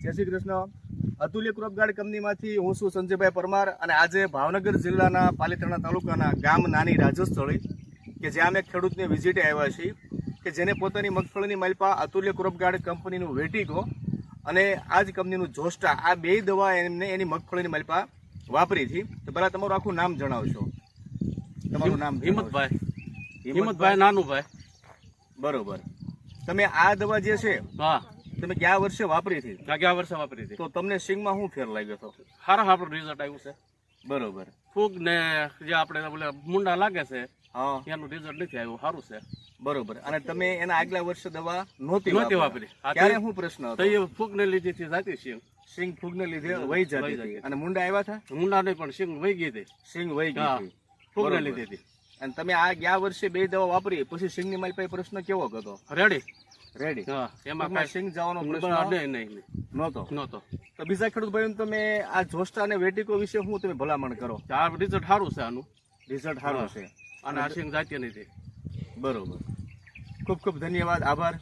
જય શ્રી કૃષ્ણ. અતુલ્ય crop guard કંપનીમાંથી હું છું સંજયભાઈ પરમાર અને આજે ભાવનગર જિલ્લાના પાલિતાણા તાલુકાના ગામ નાની રાજસ્થળી કે જ્યાં અમે ખેડૂતને વિઝિટે આવ્યા છીએ કે જેને પોતાની મગફળીની માલપા અતુલ્ય ક્રોપ ગાર્ડ કંપનીનું વેટિગો અને આ જ કંપનીનું જોસ્ટા આ બે દવા એમને એની મગફળીની માલપા વાપરી હતી. તો પહેલાં તમારું આખું નામ જણાવશો. તમારું નામ? હિંમતભાઈ નાનુભાઈ. બરોબર. તમે આ દવા જે છે હા તમે ગયા વર્ષે વાપરી હતી? ગયા વર્ષે વાપરી હતી. તો તમને સિંગમાં શું ફેર લાગ્યો હતો? સારા આપણું રિઝલ્ટ આવ્યું છે. બરોબર. ફૂગ ને જે આપણે ઓલા મુંડા લાગે છે હા એનું રિઝલ્ટ નથી આવ્યું, સારું છે. બરોબર. અને તમે એના આગલા વર્ષે દવા નહોતી વાપરી. ત્યારે શું પ્રશ્ન તો હતો? એ ફૂગ ને લીધી હતી જાતી સિંગ. સિંગ ફૂગને લીધે વહી જતી હતી અને મુંડા આવ્યા હતા? મુંડા નહીં પણ સિંગ વહી ગઈ હતી. સિંગ વહી ગઈ હતી. ફૂગ ને બરોબર. લીધી હતી. અને તમે આ ગયા વર્ષે બે દવા વાપરી પછી સિંગની માલ પાસે પ્રશ્ન કેવો હતો? રેડી. રેડી. હા એમાં એમાં સિંગ જવાનો પ્રશ્ન નહીં નહોતો. નહોતો. તો બીજા ખેડૂત ભાઈઓને તમે આ જોસ્ટા અને વેટિકો વિશે શું તમે ભલામણ કરો? આ રિઝલ્ટ સારું છે આનું. રિઝલ્ટ સારું છે અને આ સિંગ જાતી નથી. બરોબર. ખૂબ ખૂબ ધન્યવાદ, આભાર.